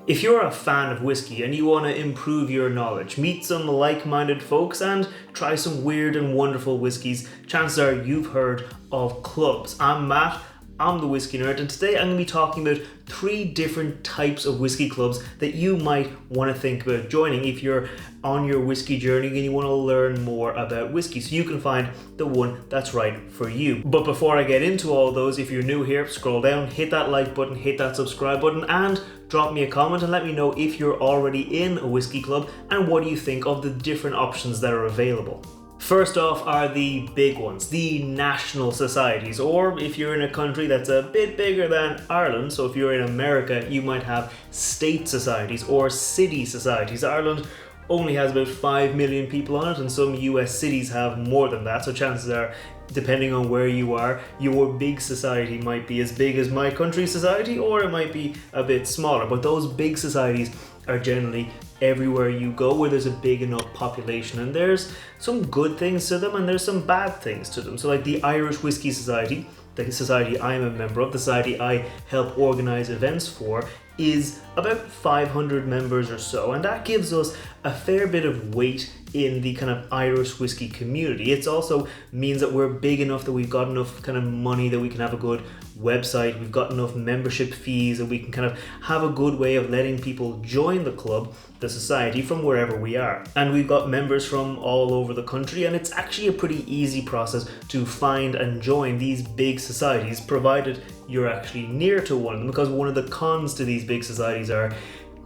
If you're a fan of whiskey and you want to improve your knowledge, meet some like-minded folks and try some weird and wonderful whiskies, chances are you've heard of clubs. I'm Matt, I'm the Whiskey Nerd, and today I'm going to be talking about 3 different types of whiskey clubs that you might want to think about joining if you're on your whiskey journey and you want to learn more about whiskey, so you can find the one that's right for you. But before I get into all those, if you're new here, scroll down, hit that like button, hit that subscribe button, and drop me a comment and let me know if you're already in a whiskey club and what do you think of the different options that are available. First off are the big ones, the national societies, or if you're in a country that's a bit bigger than Ireland, so if you're in America, you might have state societies or city societies. Ireland only has about 5 million people on it, and some US cities have more than that, so chances are, depending on where you are, your big society might be as big as my country's society, or it might be a bit smaller. But those big societies are generally everywhere you go where there's a big enough population, and there's some good things to them and there's some bad things to them. So like the Irish Whisky Society, the society I'm a member of, the society I help organize events for, is about 500 members or so, and that gives us a fair bit of weight in the kind of Irish whiskey community. It also means that we're big enough that we've got enough kind of money that we can have a good website, we've got enough membership fees, and we can kind of have a good way of letting people join the club, the society, from wherever we are. And we've got members from all over the country, and it's actually a pretty easy process to find and join these big societies, provided you're actually near to one of them, because one of the cons to these big societies are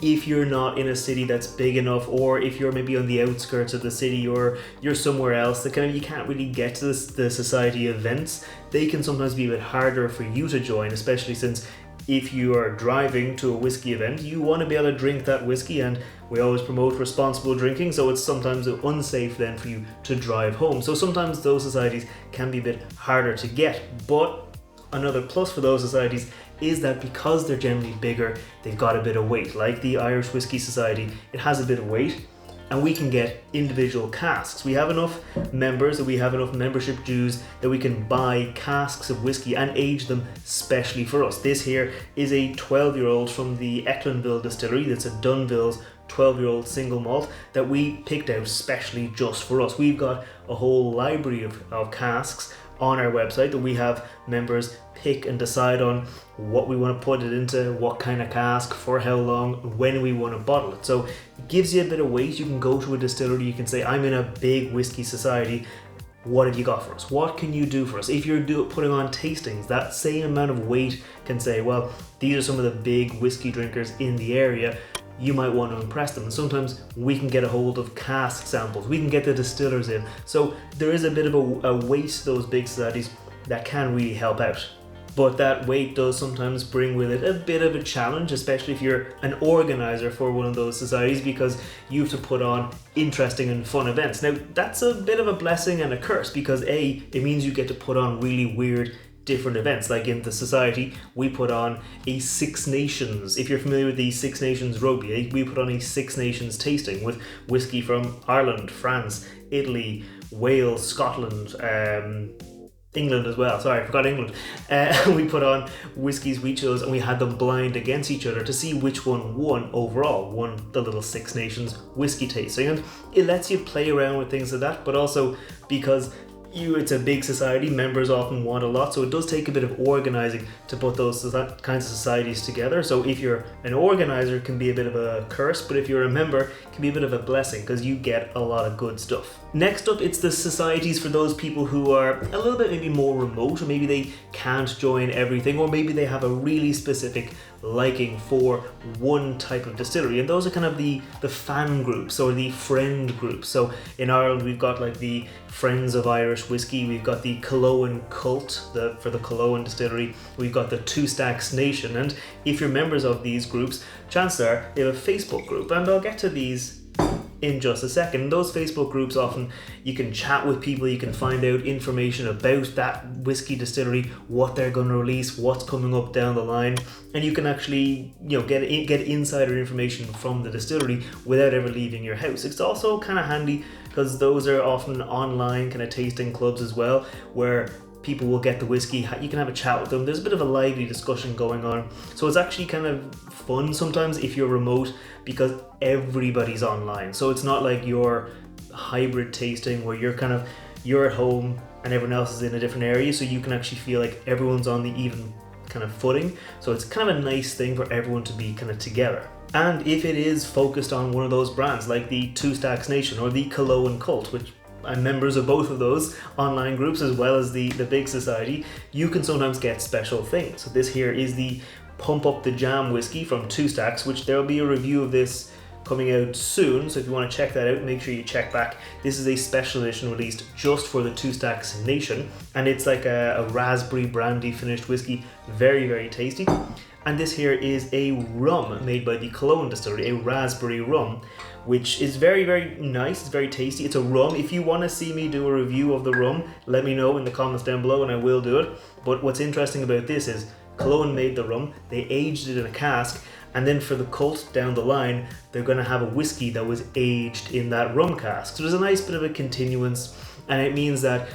if you're not in a city that's big enough, or if you're maybe on the outskirts of the city, or you're somewhere else that kind of you can't really get to the society events, they can sometimes be a bit harder for you to join, especially since if you are driving to a whiskey event, you want to be able to drink that whiskey, and we always promote responsible drinking, so it's sometimes unsafe then for you to drive home. So sometimes those societies can be a bit harder to get, but another plus for those societies is that because they're generally bigger, they've got a bit of weight. Like the Irish Whisky Society, it has a bit of weight, and we can get individual casks. We have enough members, that we have enough membership dues that we can buy casks of whiskey and age them specially for us. This here is a 12-year-old from the Ecklandville distillery. That's a Dunville's 12-year-old single malt that we picked out specially just for us. We've got a whole library of casks on our website that we have members pick and decide on what we want to put it into, what kind of cask, for how long, when we want to bottle it. So it gives you a bit of weight. You can go to a distillery, you can say, I'm in a big whiskey society, what have you got for us? What can you do for us? If you're putting on tastings, that same amount of weight can say, well, these are some of the big whiskey drinkers in the area, you might want to impress them. And sometimes we can get a hold of cask samples, we can get the distillers in. So there is a bit of a weight to those big societies that can really help out. But that weight does sometimes bring with it a bit of a challenge, especially if you're an organizer for one of those societies, because you have to put on interesting and fun events. Now, that's a bit of a blessing and a curse, because A, it means you get to put on really weird, different events. Like in the society, we put on a Six Nations. If you're familiar with the Six Nations rugby, we put on a Six Nations tasting with whiskey from Ireland, France, Italy, Wales, Scotland, England as well. Sorry, I forgot England. We put on whiskies we chose, and we had them blind against each other to see which one won overall, won the little Six Nations whiskey tasting. And it lets you play around with things like that, but also because it's a big society, members often want a lot, so it does take a bit of organizing to put those kinds of societies together. So if you're an organizer, it can be a bit of a curse, but if you're a member, it can be a bit of a blessing, because you get a lot of good stuff. Next up, it's the societies for those people who are a little bit maybe more remote, or maybe they can't join everything, or maybe they have a really specific liking for one type of distillery, and those are kind of the fan groups or the friend groups. So in Ireland, we've got like the Friends of Irish Whiskey, we've got the Cullowen Cult for the Cullowen distillery, we've got the Two Stacks Nation, and if you're members of these groups, chances are they have a Facebook group, and I'll get to these in just a second. Those Facebook groups, often you can chat with people, you can find out information about that whiskey distillery, what they're going to release, what's coming up down the line, and you can actually get insider information from the distillery without ever leaving your house. It's also kind of handy because those are often online kind of tasting clubs as well, where people will get the whiskey, you can have a chat with them, there's a bit of a lively discussion going on. So it's actually kind of fun sometimes if you're remote because everybody's online. So it's not like your hybrid tasting where you're at home and everyone else is in a different area, so you can actually feel like everyone's on the even kind of footing. So it's kind of a nice thing for everyone to be kind of together. And if it is focused on one of those brands like the Two Stacks Nation or the Cologne Cult, which I'm members of both of those online groups as well as the Big Society, you can sometimes get special things. So this here is the Pump Up the Jam whiskey from Two Stacks, which there'll be a review of this coming out soon, so if you want to check that out, make sure you check back. This is a special edition released just for the Two Stacks Nation, and it's like a raspberry brandy finished whiskey, very, very tasty. And this here is a rum made by the Cologne distillery, a raspberry rum, which is very, very nice, it's very tasty. It's a rum. If you want to see me do a review of the rum, let me know in the comments down below and I will do it. But what's interesting about this is Cologne made the rum, they aged it in a cask, and then for the cult down the line, they're going to have a whiskey that was aged in that rum cask. So there's a nice bit of a continuance, and it means that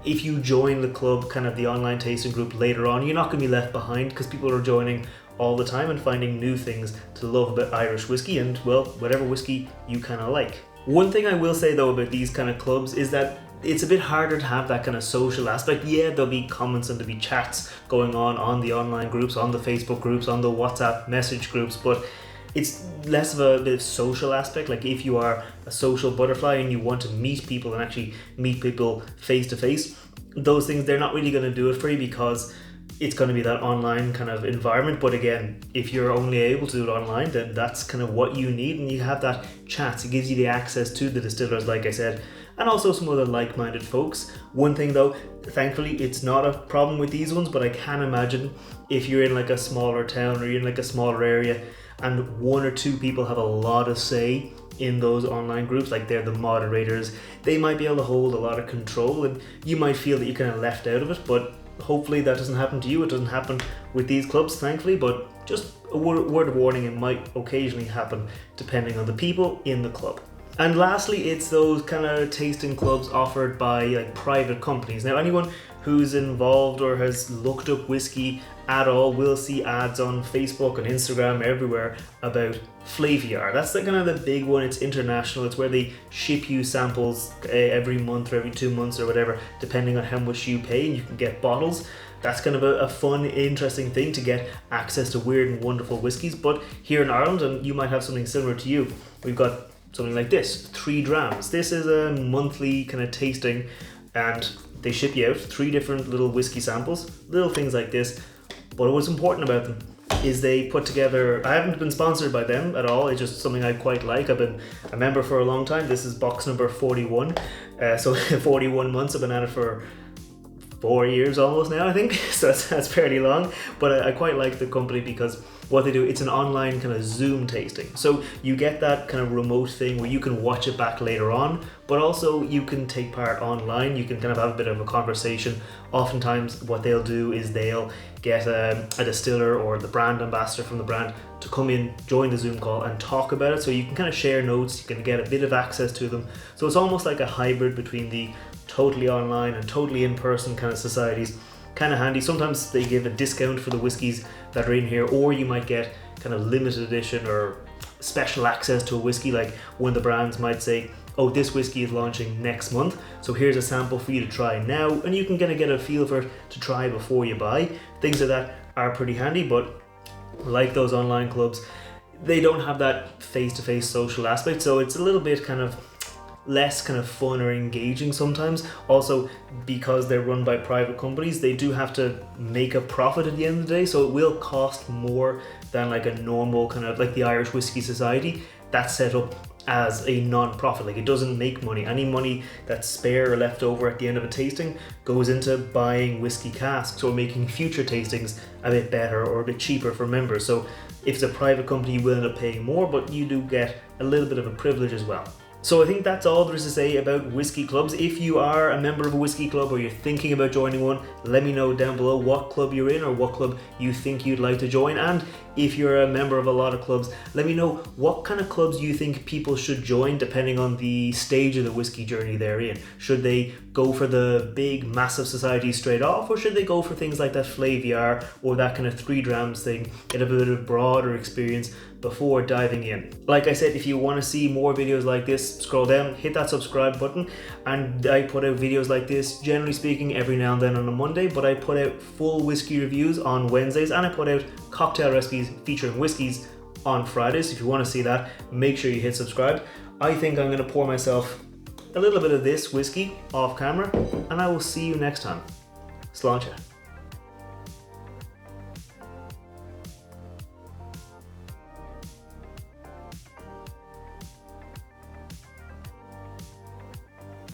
if you join the club, kind of the online tasting group later on, you're not going to be left behind because people are joining all the time and finding new things to love about Irish whiskey and, well, whatever whiskey you kind of like. One thing I will say though about these kind of clubs is that it's a bit harder to have that kind of social aspect. Yeah, there'll be comments and there'll be chats going on the online groups, on the Facebook groups, on the WhatsApp message groups, but it's less of a bit of social aspect. Like if you are a social butterfly and you want to meet people and actually meet people face to face, those things, they're not really going to do it for you because it's going to be that online kind of environment. But again, if you're only able to do it online, then that's kind of what you need, and you have that chat. It gives you the access to the distillers, like I said, and also some other like-minded folks. One thing though, thankfully it's not a problem with these ones, but I can imagine if you're in like a smaller town or you're in like a smaller area and one or two people have a lot of say in those online groups, like they're the moderators, they might be able to hold a lot of control and you might feel that you're kind of left out of it. But hopefully that doesn't happen to you. It doesn't happen with these clubs, thankfully, but just a word of warning, it might occasionally happen depending on the people in the club. And lastly, it's those kind of tasting clubs offered by like private companies. Now, anyone who's involved or has looked up whiskey at all will see ads on Facebook and Instagram everywhere about Flaviar. That's the kind of the big one. It's international. It's where they ship you samples every month or every 2 months or whatever, depending on how much you pay, and you can get bottles. That's kind of a fun, interesting thing to get access to weird and wonderful whiskies. But here in Ireland, and you might have something similar to you, we've got something like this, 3 drams. This is a monthly kind of tasting, and they ship you out 3 different little whiskey samples, little things like this. But what's important about them is they put together, I haven't been sponsored by them at all, it's just something I quite like. I've been a member for a long time. This is box number 41, so 41 months. I've been at it for 4 years almost now, I think, so that's fairly long. But I quite like the company because what they do, it's an online kind of Zoom tasting. So you get that kind of remote thing where you can watch it back later on, but also you can take part online. You can kind of have a bit of a conversation. Oftentimes what they'll do is they'll get a distiller or the brand ambassador from the brand to come in, join the Zoom call and talk about it. So you can kind of share notes, you can get a bit of access to them. So it's almost like a hybrid between the totally online and totally in-person kind of societies. Kind of handy. Sometimes they give a discount for the whiskies that are in here, or you might get kind of limited edition or special access to a whiskey. Like one of the brands might say, oh, this whiskey is launching next month, so here's a sample for you to try now, and you can kind of get a feel for it to try before you buy. Things like that are pretty handy, but like those online clubs, they don't have that face-to-face social aspect, so it's a little bit kind of less kind of fun or engaging sometimes. Also, because they're run by private companies, they do have to make a profit at the end of the day, so it will cost more than like a normal kind of like the Irish Whisky Society that's set up as a non-profit. Like it doesn't make money. Any money that's spare or left over at the end of a tasting goes into buying whiskey casks or making future tastings a bit better or a bit cheaper for members. So if it's a private company, you will end up paying more, but you do get a little bit of a privilege as well. So I think that's all there is to say about whiskey clubs. If you are a member of a whiskey club or you're thinking about joining one, let me know down below what club you're in or what club you think you'd like to join. And if you're a member of a lot of clubs, let me know what kind of clubs you think people should join depending on the stage of the whiskey journey they're in. Should they go for the big massive societies straight off, or should they go for things like that Flaviar or that kind of 3 drams thing, get a bit of broader experience before diving in? Like I said, if you want to see more videos like this, scroll down, hit that subscribe button, and I put out videos like this, generally speaking, every now and then on a Monday, but I put out full whiskey reviews on Wednesdays, and I put out cocktail recipes featuring whiskeys on Fridays. If you want to see that, make sure you hit subscribe. I think I'm going to pour myself a little bit of this whiskey off camera, and I will see you next time. Sláinte.